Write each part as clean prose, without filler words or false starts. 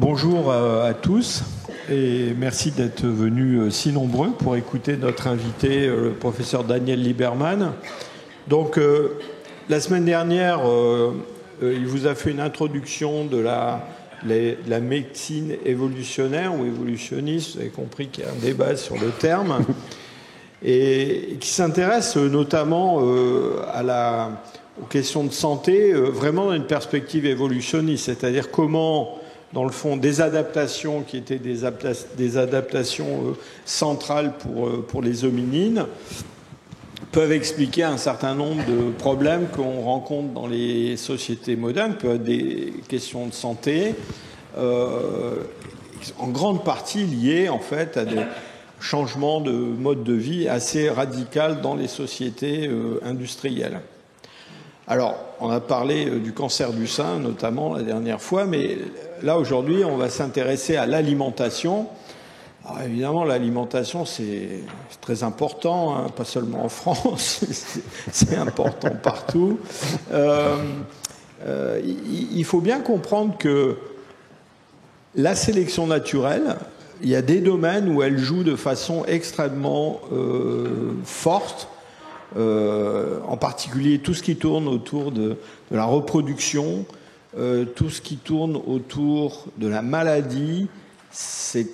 Bonjour à tous et merci d'être venus si nombreux pour écouter notre invité, le professeur Daniel Lieberman. Donc, la semaine dernière, il vous a fait une introduction de la médecine évolutionnaire ou évolutionniste. Vous avez compris qu'il y a un débat sur le terme et qui s'intéresse notamment aux questions de santé, vraiment dans une perspective évolutionniste, c'est-à-dire comment, dans le fond, des adaptations qui étaient des adaptations centrales pour les hominines peuvent expliquer un certain nombre de problèmes qu'on rencontre dans les sociétés modernes, peuvent être des questions de santé, en grande partie liées en fait à des changements de mode de vie assez radicaux dans les sociétés industrielles. Alors, on a parlé du cancer du sein, notamment la dernière fois, mais là, aujourd'hui, on va s'intéresser à l'alimentation. Alors, évidemment, l'alimentation, c'est très important, hein, pas seulement en France, c'est important partout. Il faut bien comprendre que la sélection naturelle, il y a des domaines où elle joue de façon extrêmement forte, en particulier tout ce qui tourne autour de la reproduction, tout ce qui tourne autour de la maladie, c'est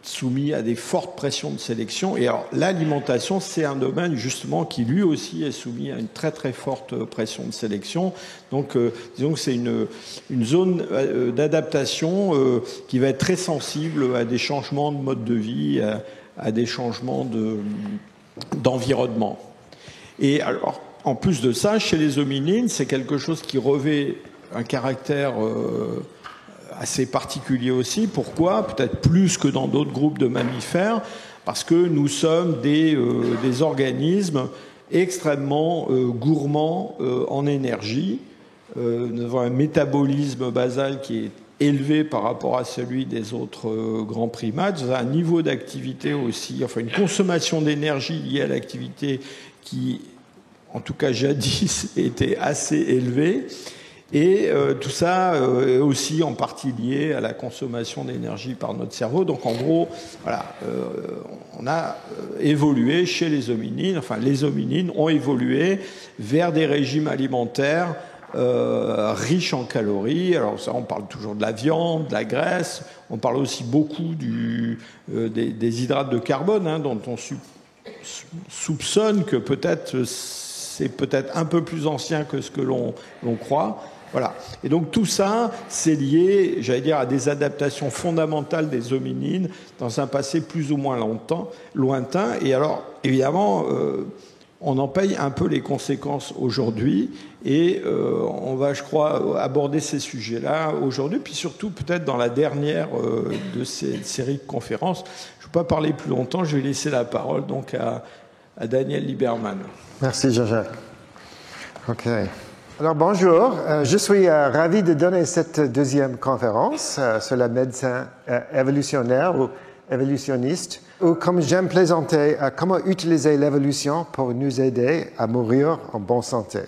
soumis à des fortes pressions de sélection. Et alors l'alimentation, c'est un domaine justement qui lui aussi est soumis à une très très forte pression de sélection. Donc disons que c'est une zone d'adaptation qui va être très sensible à des changements de mode de vie, à des changements d'environnement. Et alors, en plus de ça, chez les hominines, c'est quelque chose qui revêt un caractère assez particulier aussi. Pourquoi ? Peut-être plus que dans d'autres groupes de mammifères, parce que nous sommes des organismes extrêmement gourmands en énergie. Nous avons un métabolisme basal qui est élevé par rapport à celui des autres grands primates. Nous avons un niveau d'activité aussi, enfin une consommation d'énergie liée à l'activité qui, en tout cas jadis, était assez élevé. Et tout ça est aussi en partie lié à la consommation d'énergie par notre cerveau. Donc en gros, voilà, on a évolué chez les hominines, enfin les hominines ont évolué vers des régimes alimentaires riches en calories. Alors ça, on parle toujours de la viande, de la graisse, on parle aussi beaucoup des hydrates de carbone, hein, dont on soupçonne que c'est peut-être un peu plus ancien que ce que l'on croit. Voilà. Et donc tout ça, c'est lié, j'allais dire, à des adaptations fondamentales des hominines dans un passé plus ou moins lointain. Et alors, évidemment, on en paye un peu les conséquences aujourd'hui. Et on va, je crois, aborder ces sujets-là aujourd'hui, puis surtout peut-être dans la dernière de cette série de conférences. Je ne vais pas parler plus longtemps, je vais laisser la parole donc à Daniel Lieberman. Merci Jean-Jacques. OK. Alors bonjour, je suis ravi de donner cette deuxième conférence sur la médecine évolutionnaire ou évolutionniste, ou comme j'aime plaisanter, comment utiliser l'évolution pour nous aider à mourir en bonne santé.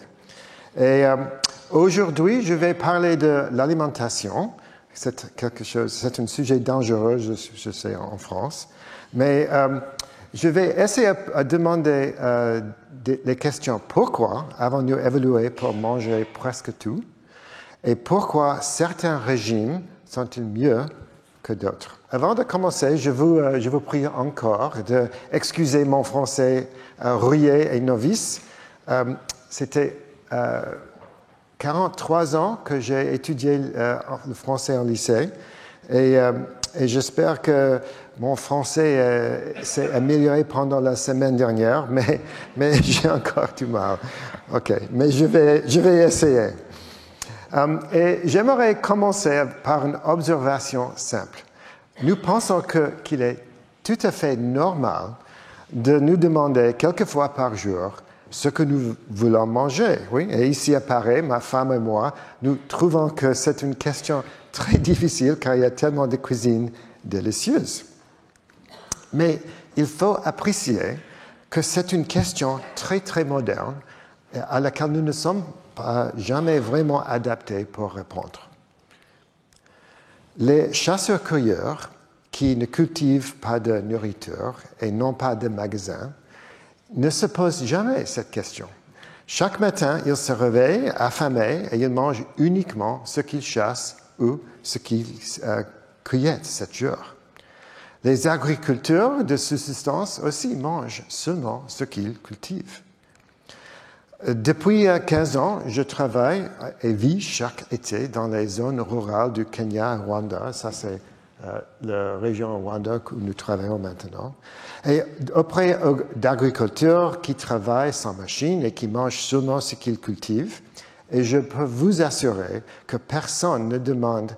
Et aujourd'hui, je vais parler de l'alimentation. C'est un sujet dangereux, je sais, en France, mais je vais essayer de demander les questions. Pourquoi avons-nous évolué pour manger presque tout? Et pourquoi certains régimes sont-ils mieux que d'autres? Avant de commencer, je vous prie encore d'excuser mon français rouillé et novice. C'était 43 ans que j'ai étudié le français en lycée. Et j'espère que mon français s'est amélioré pendant la semaine dernière, mais j'ai encore du mal. OK, mais je vais essayer. Et j'aimerais commencer par une observation simple. Nous pensons qu'il est tout à fait normal de nous demander quelques fois par jour ce que nous voulons manger. Oui? Et ici à Paris, ma femme et moi, nous trouvons que c'est une question très difficile car il y a tellement de cuisines délicieuses. Mais il faut apprécier que c'est une question très très moderne à laquelle nous ne sommes jamais vraiment adaptés pour répondre. Les chasseurs-cueilleurs qui ne cultivent pas de nourriture et n'ont pas de magasin ne se posent jamais cette question. Chaque matin, ils se réveillent affamés et ils mangent uniquement ce qu'ils chassent ou ce qu'ils cueillent cette jour. Les agriculteurs de subsistance aussi mangent seulement ce qu'ils cultivent. Depuis 15 ans, je travaille et vis chaque été dans les zones rurales du Kenya et Rwanda. Ça, c'est la région Rwanda où nous travaillons maintenant. Et auprès d'agriculteurs qui travaillent sans machine et qui mangent seulement ce qu'ils cultivent. Et je peux vous assurer que personne ne demande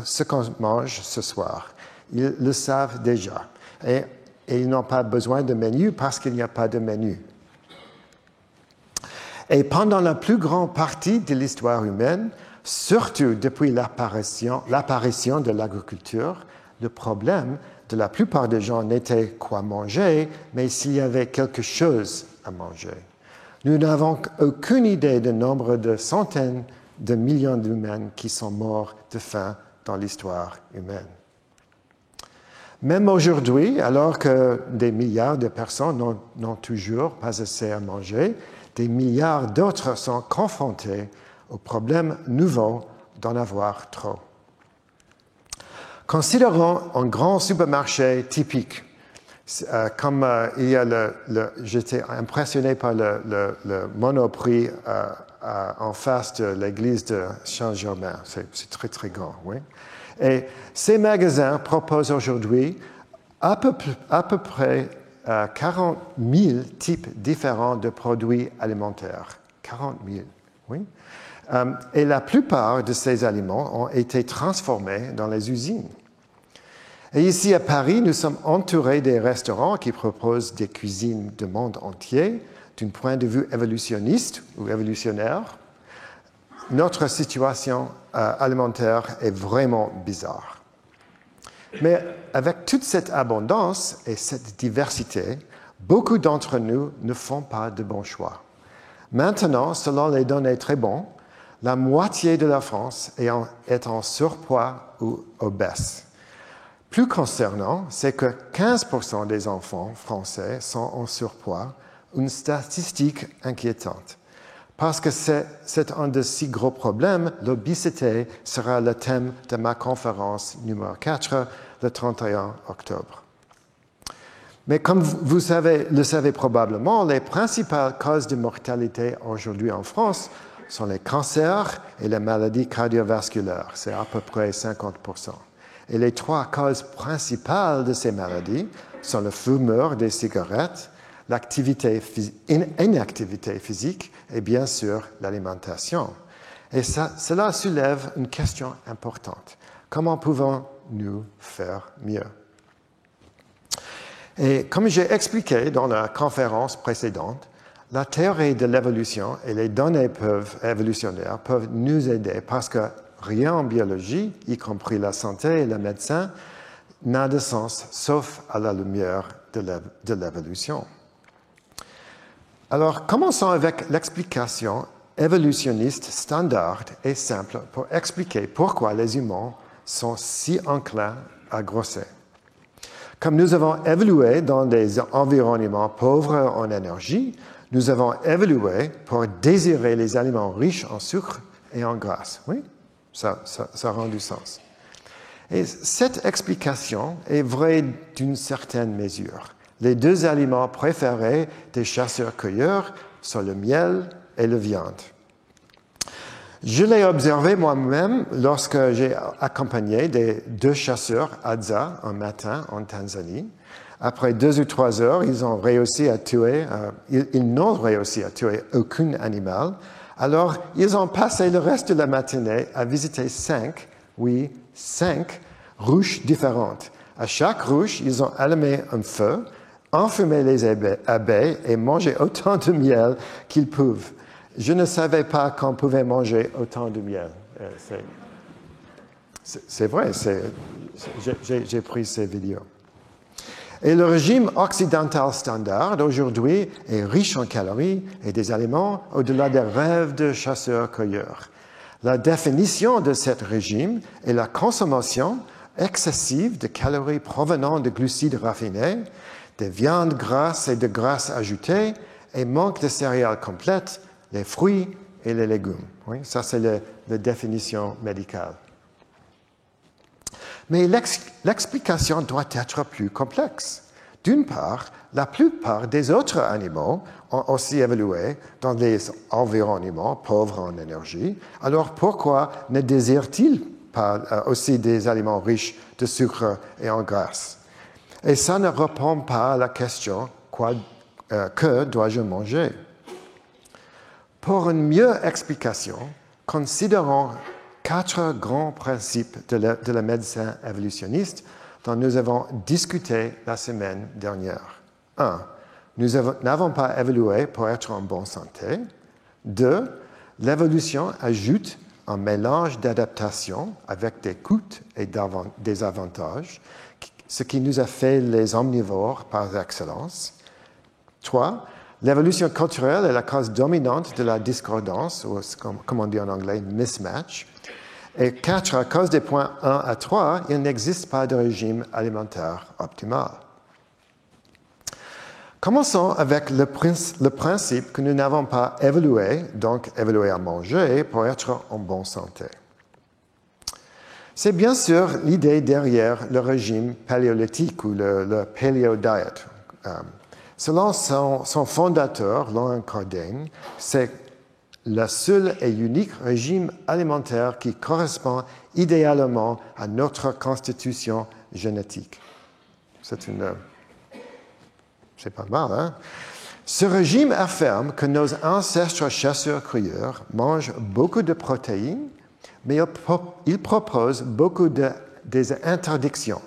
ce qu'on mange ce soir. Ils le savent déjà. Et ils n'ont pas besoin de menu parce qu'il n'y a pas de menu. Et pendant la plus grande partie de l'histoire humaine, surtout depuis l'apparition de l'agriculture, le problème de la plupart des gens n'était quoi manger, mais s'il y avait quelque chose à manger. Nous n'avons aucune idée du nombre de centaines de millions d'humains qui sont morts de faim dans l'histoire humaine. Même aujourd'hui, alors que des milliards de personnes n'ont toujours pas assez à manger, des milliards d'autres sont confrontés au problème nouveau d'en avoir trop. Considérons un grand supermarché typique. Comme il y a j'étais impressionné par le Monoprix en face de l'église de Saint-Germain. C'est très, très grand, oui. Et ces magasins proposent aujourd'hui à peu près 40 000 types différents de produits alimentaires. 40 000, oui. Et la plupart de ces aliments ont été transformés dans les usines. Et ici à Paris, nous sommes entourés des restaurants qui proposent des cuisines du monde entier, d'un point de vue évolutionniste ou évolutionnaire. Notre situation alimentaire est vraiment bizarre. Mais avec toute cette abondance et cette diversité, beaucoup d'entre nous ne font pas de bons choix. Maintenant, selon les données très bonnes, la moitié de la France est en surpoids ou obèse. Plus concernant, c'est que 15% des enfants français sont en surpoids, une statistique inquiétante. Parce que c'est un de si gros problèmes, l'obésité sera le thème de ma conférence numéro 4, le 31 octobre. Mais comme vous le savez probablement, les principales causes de mortalité aujourd'hui en France sont les cancers et les maladies cardiovasculaires. C'est à peu près 50%. Et les trois causes principales de ces maladies sont le fumeur des cigarettes, l'inactivité physique et bien sûr l'alimentation. Et cela soulève une question importante. Comment pouvons-nous faire mieux? Et comme j'ai expliqué dans la conférence précédente, la théorie de l'évolution et les données évolutionnaires peuvent nous aider parce que rien en biologie, y compris la santé et la médecine, n'a de sens sauf à la lumière de l'évolution. Alors, commençons avec l'explication évolutionniste standard et simple pour expliquer pourquoi les humains sont si enclins à grossir. Comme nous avons évolué dans des environnements pauvres en énergie, nous avons évolué pour désirer les aliments riches en sucre et en graisse. Oui, ça rend du sens. Et cette explication est vraie d'une certaine mesure. Les deux aliments préférés des chasseurs-cueilleurs sont le miel et la viande. Je l'ai observé moi-même lorsque j'ai accompagné deux chasseurs Hadza un matin en Tanzanie. Après 2 ou 3 heures, ils n'ont réussi à tuer aucun animal. Alors, ils ont passé le reste de la matinée à visiter 5 ruches différentes. À chaque ruche, ils ont allumé un feu, enfumé les abeilles et mangé autant de miel qu'ils peuvent. Je ne savais pas qu'on pouvait manger autant de miel. C'est vrai, j'ai pris ces vidéos. Et le régime occidental standard aujourd'hui est riche en calories et des aliments au-delà des rêves de chasseurs-cueilleurs. La définition de ce régime est la consommation excessive de calories provenant de glucides raffinés, des viandes grasses et de graisses ajoutées, et manque de céréales complètes, les fruits et les légumes. Oui, ça, c'est la définition médicale. Mais l'explication doit être plus complexe. D'une part, la plupart des autres animaux ont aussi évolué dans des environnements pauvres en énergie. Alors pourquoi ne désirent-ils pas aussi des aliments riches de sucre et en graisse? Et ça ne répond pas à la question que dois-je manger? Pour une meilleure explication, considérons 4 grands principes de la médecine évolutionniste dont nous avons discuté la semaine dernière. 1. Nous n'avons pas évolué pour être en bonne santé. 2. L'évolution ajoute un mélange d'adaptation avec des coûts et des avantages, ce qui nous a fait les omnivores par excellence. 3. L'évolution culturelle est la cause dominante de la discordance, ou comme on dit en anglais, mismatch. Et 4, à cause des points 1 à 3, il n'existe pas de régime alimentaire optimal. Commençons avec le principe que nous n'avons pas évolué, donc évolué à manger, pour être en bonne santé. C'est bien sûr l'idée derrière le régime paléolithique ou le paleo diet. Selon son fondateur, Loren Cordain, c'est le seul et unique régime alimentaire qui correspond idéalement à notre constitution génétique. C'est pas mal, hein? Ce régime affirme que nos ancêtres chasseurs-cueilleurs mangent beaucoup de protéines, mais il propose beaucoup des interdictions.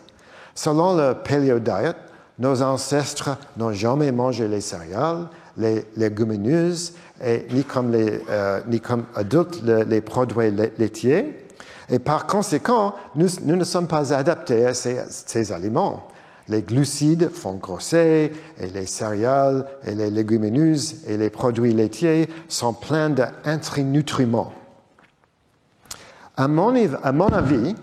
Selon le paleo diet, nos ancêtres n'ont jamais mangé les céréales, les légumineuses, ni comme adultes les produits laitiers. Et par conséquent, nous ne sommes pas adaptés à ces aliments. Les glucides font grossir, et les céréales, et les légumineuses, et les produits laitiers sont pleins d'intrinutriments. À mon avis,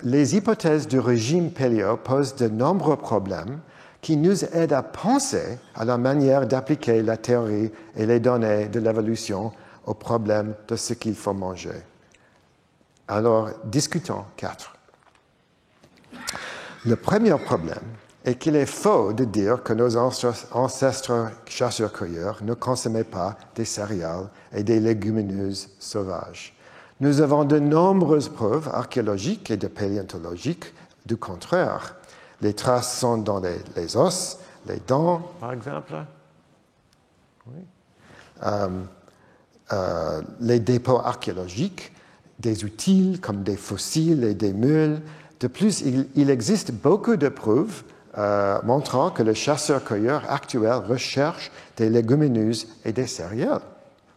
les hypothèses du régime paléo posent de nombreux problèmes qui nous aident à penser à la manière d'appliquer la théorie et les données de l'évolution aux problèmes de ce qu'il faut manger. Alors, discutons 4. Le premier problème est qu'il est faux de dire que nos ancêtres chasseurs-cueilleurs ne consommaient pas des céréales et des légumineuses sauvages. Nous avons de nombreuses preuves archéologiques et de paléontologiques du contraire. Les traces sont dans les os, les dents, par exemple. Oui. Les dépôts archéologiques, des outils comme des fossiles et des mules. De plus, il existe beaucoup de preuves montrant que le chasseur-cueilleur actuel recherche des légumineuses et des céréales.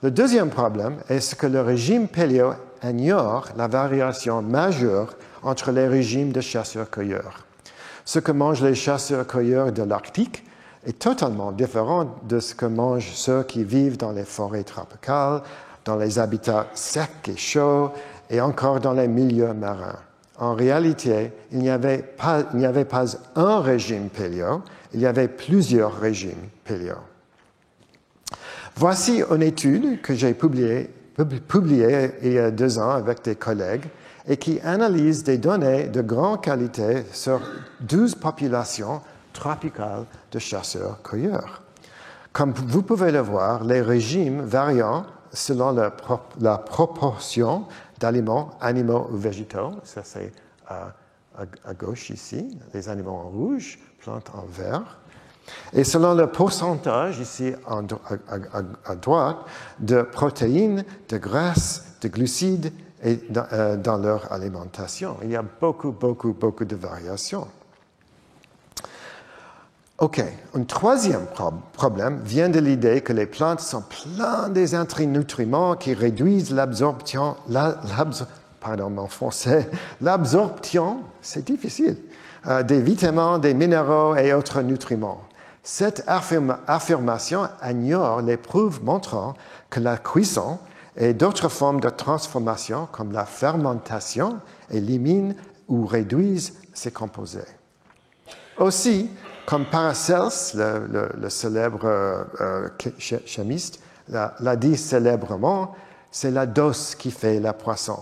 Le deuxième problème est que le régime paléo ignore la variation majeure entre les régimes de chasseurs-cueilleurs. Ce que mangent les chasseurs-cueilleurs de l'Arctique est totalement différent de ce que mangent ceux qui vivent dans les forêts tropicales, dans les habitats secs et chauds, et encore dans les milieux marins. En réalité, il n'y avait pas un régime paléo, il y avait plusieurs régimes paléo. Voici une étude que j'ai publiée il y a 2 ans avec des collègues et qui analyse des données de grande qualité sur 12 populations tropicales de chasseurs-cueilleurs. Comme vous pouvez le voir, les régimes varient selon la proportion d'aliments, animaux ou végétaux. Ça, c'est à gauche ici, les animaux en rouge, plantes en vert. Et selon le pourcentage, ici à droite, de protéines, de graisses, de glucides et dans leur alimentation. Il y a beaucoup de variations. OK. Un troisième problème vient de l'idée que les plantes sont pleines des intrinutriments qui réduisent l'absorption, c'est difficile, des vitamines, des minéraux et autres nutriments. Cette affirmation ignore les preuves montrant que la cuisson Et d'autres formes de transformation, comme la fermentation, éliminent ou réduisent ces composés. Aussi, comme Paracelse, le célèbre chimiste, l'a dit célèbrement, c'est la dose qui fait la poisson.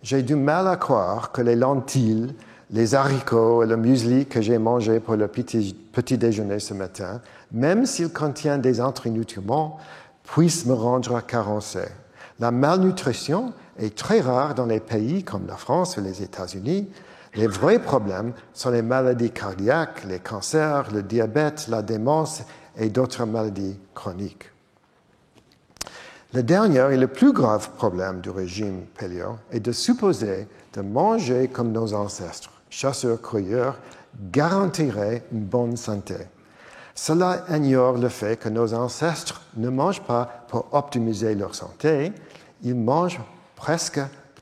J'ai du mal à croire que les lentilles, les haricots et le muesli que j'ai mangé pour le petit déjeuner ce matin, même s'ils contiennent des nutriments, puissent me rendre carencé. La malnutrition est très rare dans les pays comme la France ou les États-Unis. Les vrais problèmes sont les maladies cardiaques, les cancers, le diabète, la démence et d'autres maladies chroniques. Le dernier et le plus grave problème du régime paléo est de supposer de manger comme nos ancêtres, chasseurs-cueilleurs, garantirait une bonne santé. Cela ignore le fait que nos ancêtres ne mangent pas pour optimiser leur santé, ils mangent presque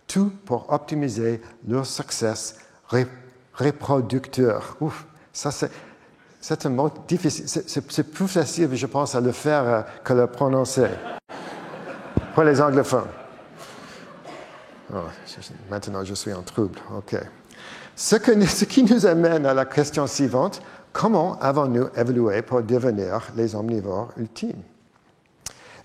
tout pour optimiser leur succès reproducteur. Ouf, ça c'est un mot difficile. C'est plus facile, je pense, à le faire que le prononcer. Pour les anglophones. Oh, maintenant, je suis en trouble. OK. Ce qui nous amène à la question suivante. Comment avons-nous évolué pour devenir les omnivores ultimes?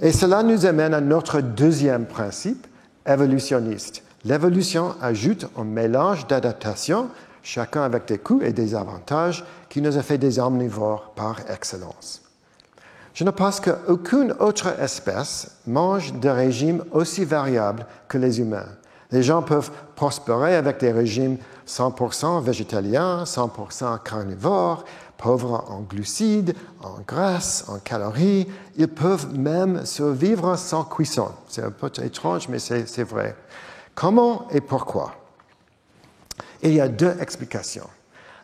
Et cela nous amène à notre deuxième principe, évolutionniste. L'évolution ajoute un mélange d'adaptations, chacun avec des coûts et des avantages, qui nous a fait des omnivores par excellence. Je ne pense qu'aucune autre espèce mange des régimes aussi variables que les humains. Les gens peuvent prospérer avec des régimes 100% végétaliens, 100% carnivores, pauvres en glucides, en graisses, en calories. Ils peuvent même survivre sans cuisson. C'est un peu étrange, mais c'est vrai. Comment et pourquoi? Il y a deux explications.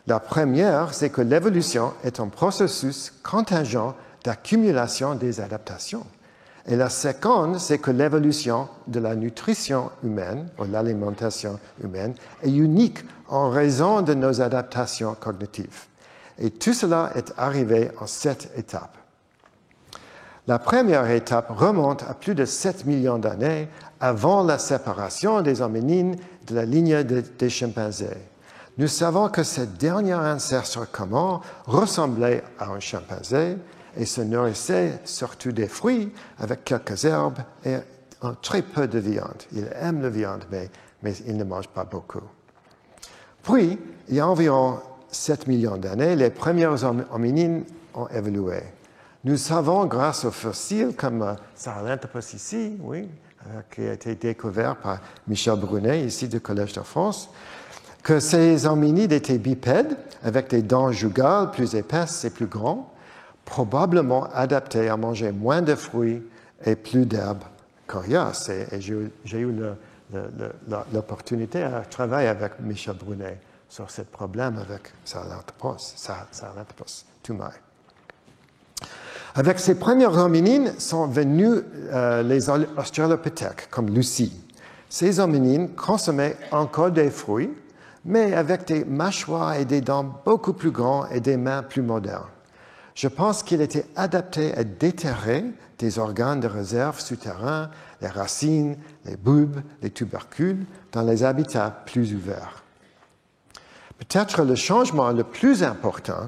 La première, c'est que l'évolution est un processus contingent d'accumulation des adaptations. Et la seconde, c'est que l'évolution de la nutrition humaine, ou l'alimentation humaine, est unique en raison de nos adaptations cognitives. Et tout cela est arrivé en 7 étapes. La première étape remonte à plus de 7 millions d'années avant la séparation des hominines de la lignée des chimpanzés. Nous savons que ce dernier ancêtre commun ressemblait à un chimpanzé et se nourrissait surtout des fruits avec quelques herbes et très peu de viande. Il aime la viande, mais il ne mange pas beaucoup. Puis, il y a environ 7 millions d'années, les premières hominines ont évolué. Nous savons, grâce aux fossiles comme Sahelanthropus ici, oui, qui a été découvert par Michel Brunet, ici du Collège de France, que ces hominides étaient bipèdes, avec des dents jugales plus épaisses et plus grandes, probablement adaptés à manger moins de fruits et plus d'herbes coriaces. Et j'ai eu l'opportunité de travailler avec Michel Brunet sur ce problème avec Sahelanthropus tumae. Avec ces premières hominines sont venus les australopithèques, comme Lucie. Ces hominines consommaient encore des fruits, mais avec des mâchoires et des dents beaucoup plus grandes et des mains plus modernes. Je pense qu'il était adapté à déterrer des organes de réserve souterrains, les racines, les bulbes, les tubercules, dans les habitats plus ouverts. Peut-être le changement le plus important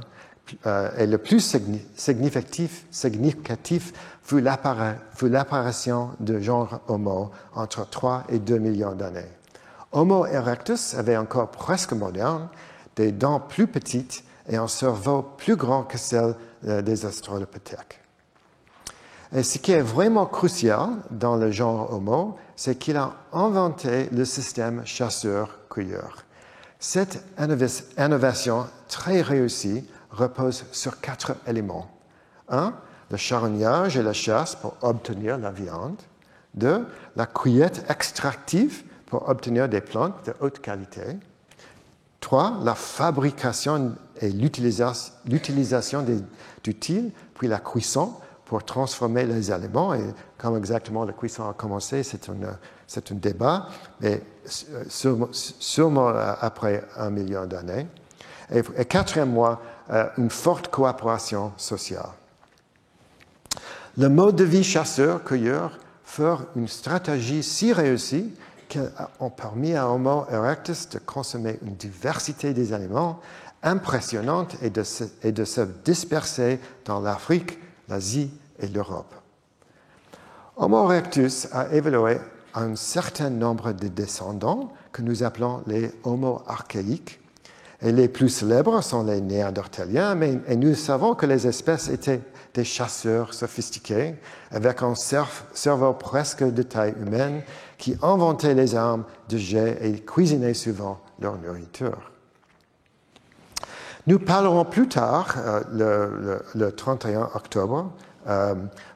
et le plus significatif fut l'apparition du genre Homo entre 3 et 2 millions d'années. Homo erectus avait un corps presque moderne, des dents plus petites et un cerveau plus grand que celle des australopithèques. Et ce qui est vraiment crucial dans le genre Homo, c'est qu'il a inventé le système chasseur-cueilleur. Cette innovation très réussie repose sur 4 éléments. 1. Le charognage et la chasse pour obtenir la viande. 2. La cueillette extractive pour obtenir des plantes de haute qualité. 3. La fabrication et l'utilisation d'utiles, puis la cuisson pour transformer les aliments. Et comme exactement la cuisson a commencé, c'est un débat, mais sûrement après 1 million d'années. Et quatrièmement, une forte coopération sociale. Le mode de vie chasseur-cueilleur furent une stratégie si réussie qu'elles ont permis à Homo erectus de consommer une diversité des aliments impressionnante et de se disperser dans l'Afrique, l'Asie et l'Europe. Homo erectus a évolué à un certain nombre de descendants que nous appelons les Homo archaïques. Et les plus célèbres sont les Néandertaliens, et nous savons que les espèces étaient des chasseurs sophistiqués, avec un cerveau presque de taille humaine, qui inventaient les armes de jet et cuisinaient souvent leur nourriture. Nous parlerons plus tard, le 31 octobre,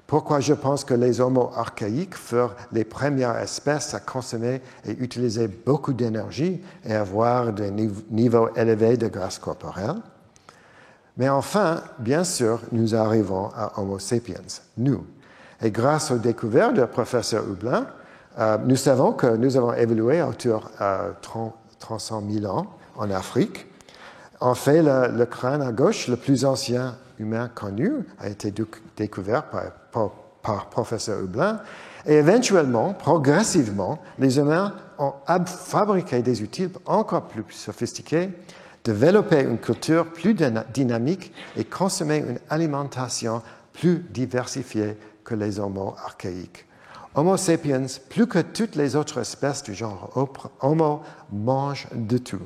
pourquoi je pense que les Homo archaïques furent les premières espèces à consommer et utiliser beaucoup d'énergie et avoir des niveaux élevés de graisse corporelle. Mais enfin, bien sûr, nous arrivons à Homo sapiens, nous. Et grâce aux découvertes du professeur Hublin, nous savons que nous avons évolué autour de 300 000 ans en Afrique. En fait, le crâne à gauche, le plus ancien humain connu, a été découvert par professeur Hublin. Et éventuellement, progressivement, les humains ont fabriqué des outils encore plus sophistiqués, développé une culture plus dynamique et consommé une alimentation plus diversifiée que les Homo archaïques. Homo sapiens, plus que toutes les autres espèces du genre Homo, mange de tout.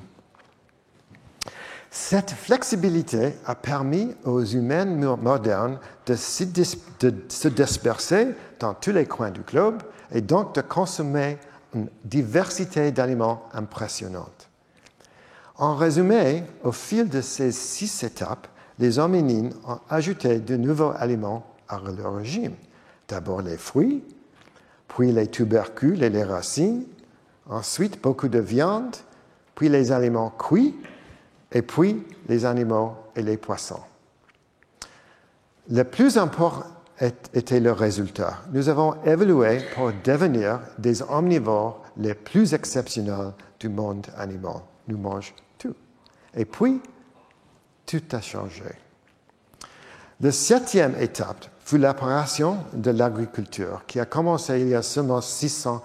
Cette flexibilité a permis aux humains modernes de se disperser dans tous les coins du globe et donc de consommer une diversité d'aliments impressionnante. En résumé, au fil de ces 6 étapes, les hominines ont ajouté de nouveaux aliments à leur régime. D'abord les fruits, puis les tubercules et les racines, ensuite beaucoup de viande, puis les aliments cuits, et puis les animaux et les poissons. Le plus important était le résultat. Nous avons évolué pour devenir des omnivores les plus exceptionnels du monde animal. Nous mangeons tout. Et puis, tout a changé. La 7e étape fut l'apparition de l'agriculture, qui a commencé il y a seulement 600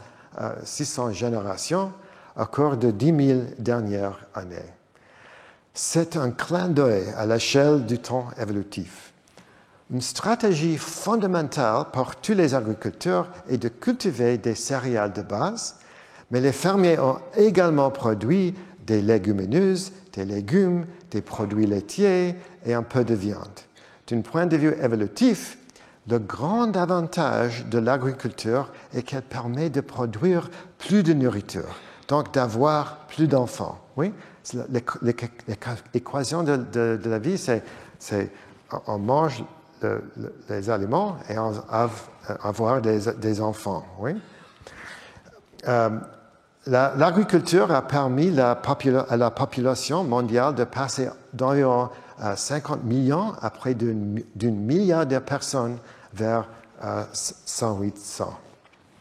générations, au cours de 10 000 dernières années. C'est un clin d'œil à l'échelle du temps évolutif. Une stratégie fondamentale pour tous les agriculteurs est de cultiver des céréales de base, mais les fermiers ont également produit des légumineuses, des légumes, des produits laitiers et un peu de viande. D'un point de vue évolutif, le grand avantage de l'agriculture est qu'elle permet de produire plus de nourriture, donc d'avoir plus d'enfants. Oui? L'équation de la vie, c'est on mange les aliments et on avoir des enfants. Oui? L'agriculture a permis à la population mondiale de passer d'environ 50 millions à près d'un milliard de personnes vers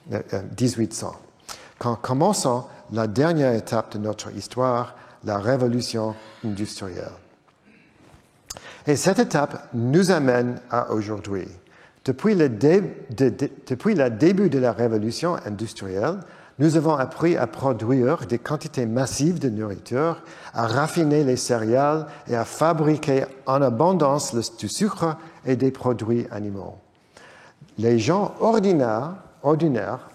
1800. Commençons la dernière étape de notre histoire, la révolution industrielle. Et cette étape nous amène à aujourd'hui. Depuis le début de la révolution industrielle, nous avons appris à produire des quantités massives de nourriture, à raffiner les céréales et à fabriquer en abondance du sucre et des produits animaux. Les gens ordinaires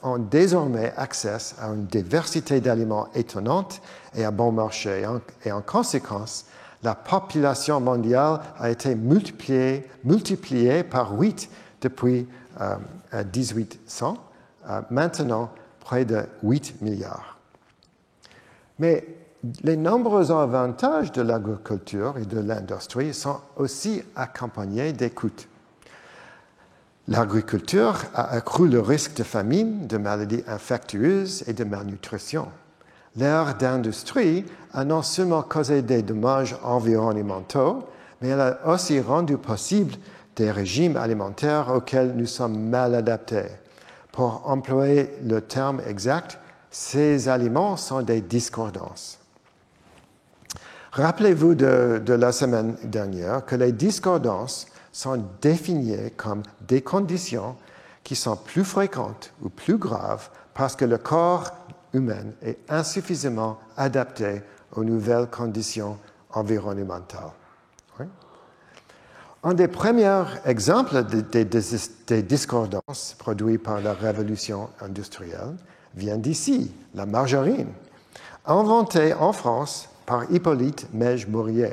ont désormais accès à une diversité d'aliments étonnante et à bon marché. Et en conséquence, la population mondiale a été multipliée par 8 depuis 1800, maintenant près de 8 milliards. Mais les nombreux avantages de l'agriculture et de l'industrie sont aussi accompagnés des coûts. L'agriculture a accru le risque de famine, de maladies infectieuses et de malnutrition. L'ère d'industrie a non seulement causé des dommages environnementaux, mais elle a aussi rendu possible des régimes alimentaires auxquels nous sommes mal adaptés. Pour employer le terme exact, ces aliments sont des discordances. Rappelez-vous de la semaine dernière que les discordances sont définies comme des conditions qui sont plus fréquentes ou plus graves parce que le corps humain est insuffisamment adapté aux nouvelles conditions environnementales. Oui. Un des premiers exemples des discordances produites par la révolution industrielle vient d'ici, la margarine, inventée en France par Hippolyte Mège-Mourier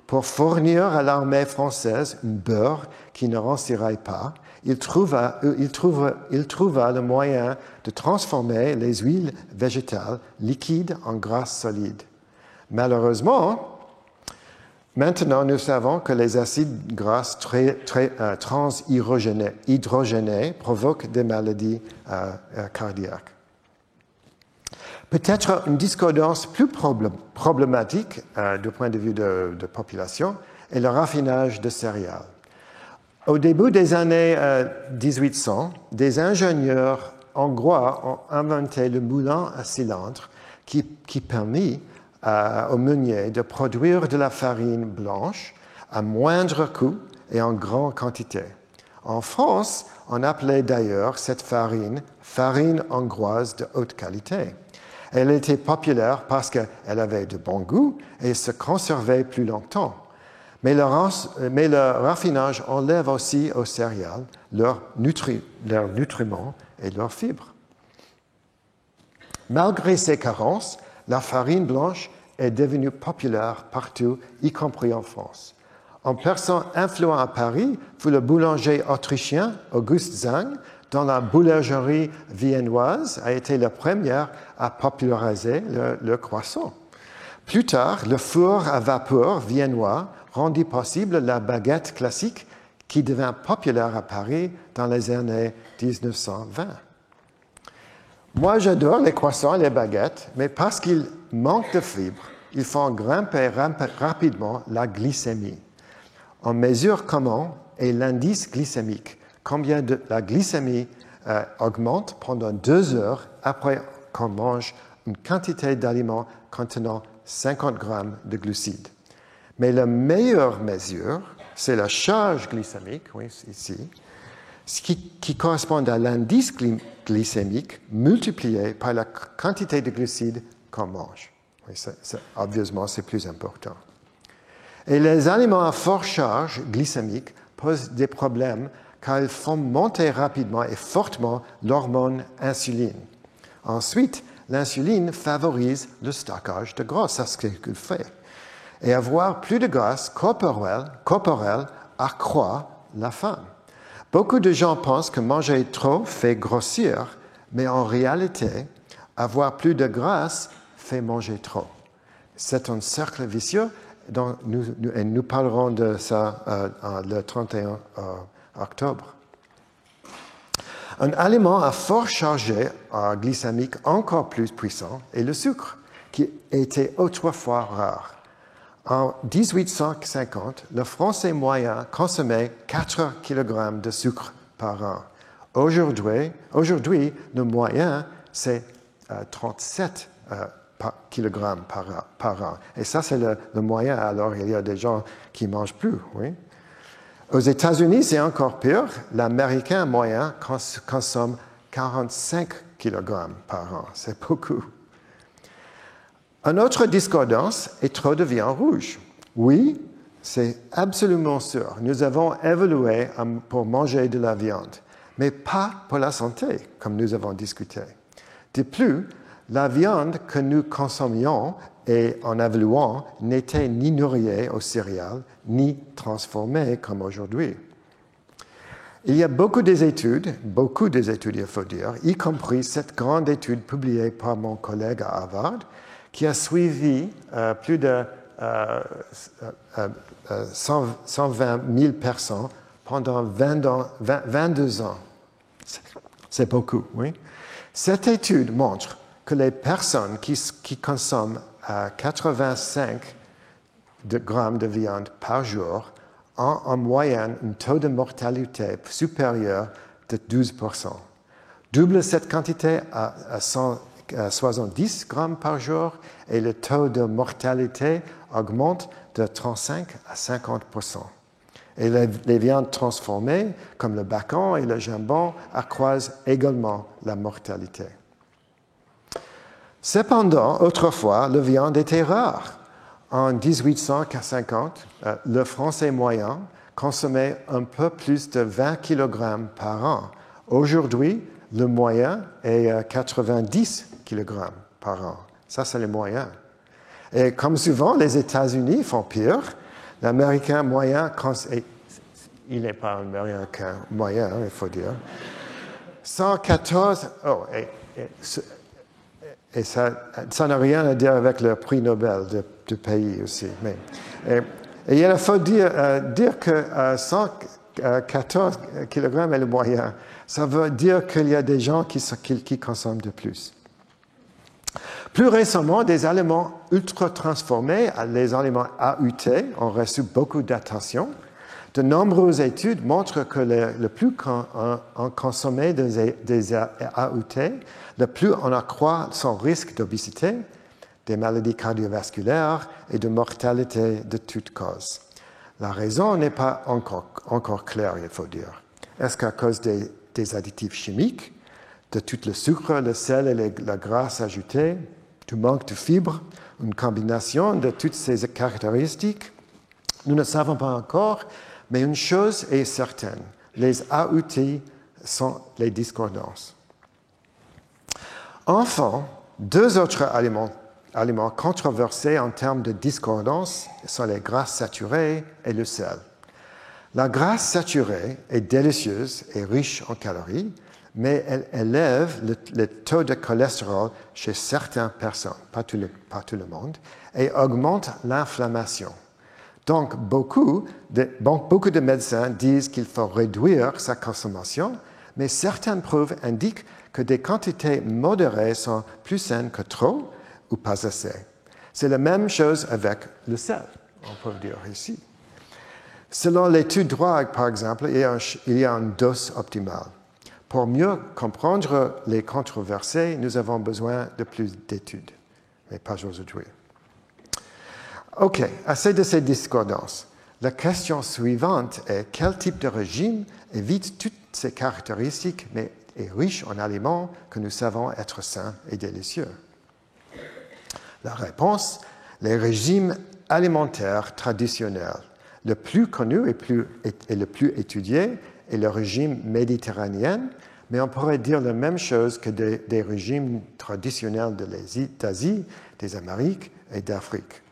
pour fournir à l'armée française un beurre qui ne rancirait pas. Il trouva le moyen de transformer les huiles végétales liquides en graisse solide. Malheureusement, maintenant nous savons que les acides gras transhydrogénés provoquent des maladies cardiaques. Peut-être une discordance plus problématique du point de vue de population est le raffinage de céréales. Au début des années 1800, des ingénieurs hongrois ont inventé le moulin à cylindre qui permit aux meuniers de produire de la farine blanche à moindre coût et en grande quantité. En France, on appelait d'ailleurs cette farine hongroise de haute qualité. Elle était populaire parce qu'elle avait de bon goût et se conservait plus longtemps. Mais le raffinage enlève aussi aux céréales leurs nutriments et leurs fibres. Malgré ces carences, la farine blanche est devenue populaire partout, y compris en France. Un personne influent à Paris fut le boulanger autrichien August Zang, dont la boulangerie viennoise a été la première à populariser le croissant. Plus tard, le four à vapeur viennois rendit possible la baguette classique qui devint populaire à Paris dans les années 1920. Moi, j'adore les croissants et les baguettes, mais parce qu'ils manquent de fibres, ils font grimper rapidement la glycémie. On mesure comment est l'indice glycémique, combien la glycémie augmente pendant 2 heures après qu'on mange une quantité d'aliments contenant 50 grammes de glucides. Mais la meilleure mesure, c'est la charge glycémique, oui, ici, qui correspond à l'indice glycémique multiplié par la quantité de glucides qu'on mange. Oui, obviously, c'est plus important. Et les aliments à forte charge glycémique posent des problèmes car ils font monter rapidement et fortement l'hormone insuline. Ensuite, l'insuline favorise le stockage de gras, c'est ce qu'elle fait. Et avoir plus de graisse corporelle accroît la faim. Beaucoup de gens pensent que manger trop fait grossir, mais en réalité, avoir plus de graisse fait manger trop. C'est un cercle vicieux dont nous parlerons de ça le 31 octobre. Un aliment à fort charge glycémique encore plus puissant est le sucre, qui était autrefois rare. En 1850, le Français moyen consommait 4 kg de sucre par an. Aujourd'hui, le moyen, c'est 37 kg par an. Et ça, c'est le moyen. Alors, il y a des gens qui ne mangent plus. Oui. Aux États-Unis, c'est encore pire. L'Américain moyen consomme 45 kg par an. C'est beaucoup. Une autre discordance est trop de viande rouge. Oui, c'est absolument sûr. Nous avons évolué pour manger de la viande, mais pas pour la santé, comme nous avons discuté. De plus, la viande que nous consommions et en évoluant n'était ni nourrie aux céréales, ni transformée comme aujourd'hui. Il y a beaucoup d'études, il faut dire, y compris cette grande étude publiée par mon collègue à Harvard, qui a suivi plus de 120 000 personnes pendant 22 ans. C'est beaucoup, oui. Cette étude montre que les personnes qui consomment 85 grammes de viande par jour ont en moyenne un taux de mortalité supérieur de 12%. Double cette quantité à 70 grammes par jour et le taux de mortalité augmente de 35 à 50%. Et les viandes transformées, comme le bacon et le jambon, accroissent également la mortalité. Cependant, autrefois, la viande était rare. En 1850, le Français moyen consommait un peu plus de 20 kg par an. Aujourd'hui, le moyen est 90 kg par an. Ça, c'est le moyen. Et comme souvent, les États-Unis font pire. L'Américain moyen, il n'est pas un Américain moyen, il faut dire, 114, et ça n'a rien à dire avec le prix Nobel du pays aussi. Et il faut dire que 114 kg est le moyen. Ça veut dire qu'il y a des gens qui consomment de plus. Plus récemment, des aliments ultra transformés, les aliments AUT, ont reçu beaucoup d'attention. De nombreuses études montrent que le plus on consomme des AUT, le plus on accroît son risque d'obésité, des maladies cardiovasculaires et de mortalité de toutes causes. La raison n'est pas encore claire, il faut dire. Est-ce qu'à cause des additifs chimiques, de tout le sucre, le sel et la graisse ajoutée, du manque de fibres, une combination de toutes ces caractéristiques? Nous ne savons pas encore, mais une chose est certaine, les AUT sont les discordances. Enfin, deux autres aliments controversés en termes de discordance sont les grasses saturées et le sel. La graisse saturée est délicieuse et riche en calories, mais elle élève le taux de cholestérol chez certaines personnes, pas tout le monde, et augmente l'inflammation. Donc, beaucoup de médecins disent qu'il faut réduire sa consommation, mais certaines preuves indiquent que des quantités modérées sont plus saines que trop ou pas assez. C'est la même chose avec le sel, on peut dire ici. Selon l'étude drogue, par exemple, il y a une dose optimale. Pour mieux comprendre les controversés, nous avons besoin de plus d'études, mais pas aujourd'hui. OK, assez de ces discordances. La question suivante est quel type de régime évite toutes ces caractéristiques, mais est riche en aliments que nous savons être sains et délicieux? La réponse, les régimes alimentaires traditionnels. Le plus connu et le plus étudié est le régime méditerranéen, mais on pourrait dire la même chose que des régimes traditionnels d'Asie, des Amériques et d'Afrique.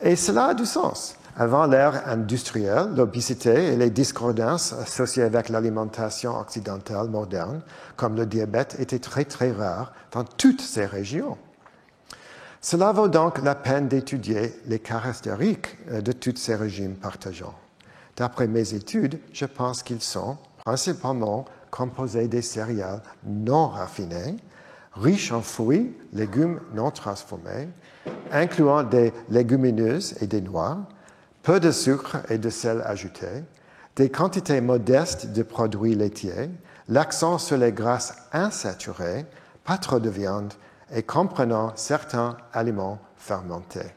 Et cela a du sens. Avant l'ère industrielle, l'obésité et les discordances associées avec l'alimentation occidentale moderne, comme le diabète, étaient très très rares dans toutes ces régions. Cela vaut donc la peine d'étudier les caractéristiques de tous ces régimes partageants. D'après mes études, je pense qu'ils sont principalement composés des céréales non raffinées, riches en fruits, légumes non transformés, incluant des légumineuses et des noix, peu de sucre et de sel ajouté, des quantités modestes de produits laitiers, l'accent sur les grasses insaturées, pas trop de viande et comprenant certains aliments fermentés.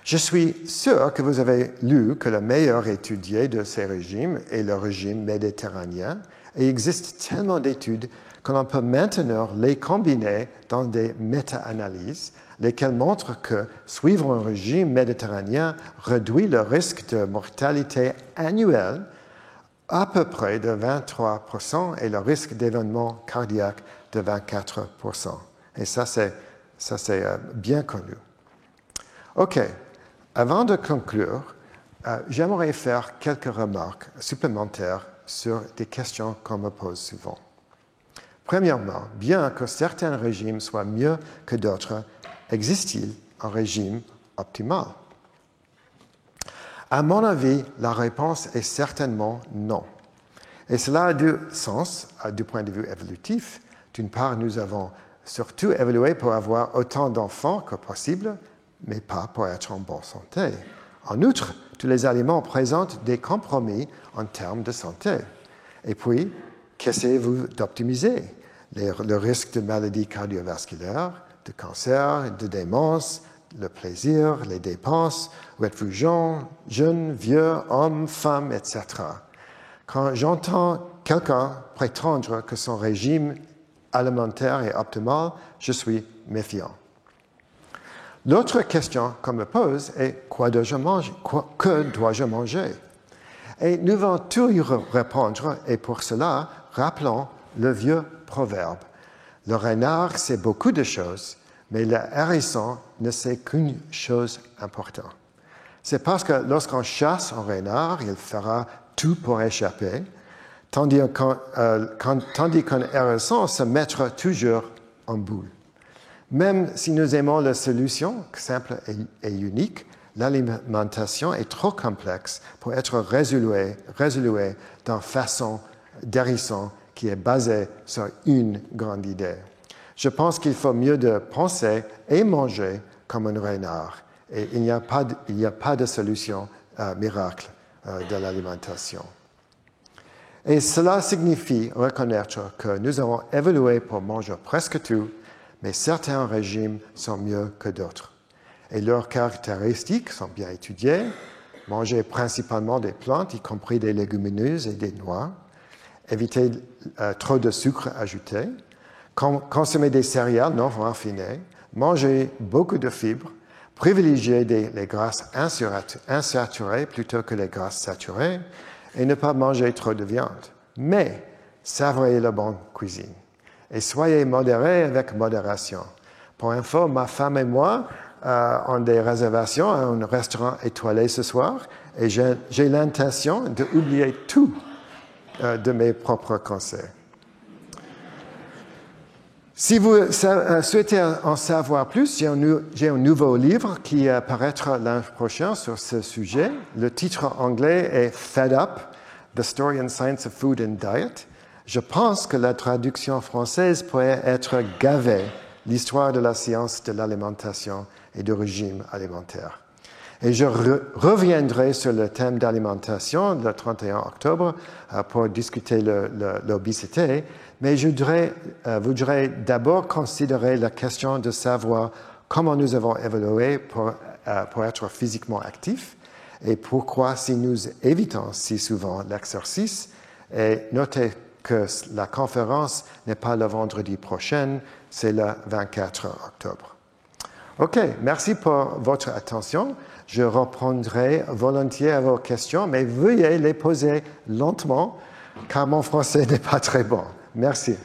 Je suis sûr que vous avez lu que le meilleur étudié de ces régimes est le régime méditerranéen et il existe tellement d'études qu'on peut maintenant les combiner dans des méta-analyses, lesquelles montrent que suivre un régime méditerranéen réduit le risque de mortalité annuelle à peu près de 23% et le risque d'événements cardiaques de 24%. Et ça, c'est bien connu. OK. Avant de conclure, j'aimerais faire quelques remarques supplémentaires sur des questions qu'on me pose souvent. Premièrement, bien que certains régimes soient mieux que d'autres, existe-t-il un régime optimal? À mon avis, la réponse est certainement non. Et cela a du sens du point de vue évolutif. D'une part, nous avons surtout évolué pour avoir autant d'enfants que possible, mais pas pour être en bonne santé. En outre, tous les aliments présentent des compromis en termes de santé. Et puis, qu'essayez-vous d'optimiser? Le risque de maladies cardiovasculaires, de cancer, de démence, le plaisir, les dépenses, ou êtes-vous jeune, vieux, homme, femme, etc. Quand j'entends quelqu'un prétendre que son régime alimentaire est optimal, je suis méfiant. L'autre question qu'on me pose est quoi dois-je manger? Que dois-je manger? Et nous allons tout y répondre, et pour cela, rappelons le vieux proverbe. Le renard sait beaucoup de choses, mais le hérisson ne sait qu'une chose importante. C'est parce que lorsqu'on chasse un renard, il fera tout pour échapper, tandis qu'un hérisson se mettra toujours en boule. Même si nous aimons la solution simple et unique, l'alimentation est trop complexe pour être résolue d'une façon d'hérisson qui est basée sur une grande idée. Je pense qu'il faut mieux de penser et manger comme un renard. Et il n'y a pas de solution miracle de l'alimentation. Et cela signifie reconnaître que nous avons évolué pour manger presque tout, mais certains régimes sont mieux que d'autres. Et leurs caractéristiques sont bien étudiées. Manger principalement des plantes, y compris des légumineuses et des noix. Éviter trop de sucre ajouté. Consommer des céréales non raffinées. Manger beaucoup de fibres. Privilégier les grasses insaturées plutôt que les grasses saturées. Et ne pas manger trop de viande. Mais savourez la bonne cuisine. Et soyez modérés avec modération. Pour info, ma femme et moi ont des réservations à un restaurant étoilé ce soir et j'ai l'intention d'oublier tout de mes propres conseils. Si vous souhaitez en savoir plus, j'ai un nouveau livre qui paraîtra l'an prochain sur ce sujet. Le titre anglais est Fed Up, The Story and Science of Food and Diet. Je pense que la traduction française pourrait être Gavé, l'histoire de la science de l'alimentation et du régime alimentaire. Et je reviendrai sur le thème d'alimentation le 31 octobre pour discuter l'obésité, mais je voudrais d'abord considérer la question de savoir comment nous avons évolué pour être physiquement actifs et pourquoi si nous évitons si souvent l'exercice. Et notez que la conférence n'est pas le vendredi prochain, c'est le 24 octobre. OK, merci pour votre attention. Je répondrai volontiers à vos questions, mais veuillez les poser lentement, car mon français n'est pas très bon. Merci.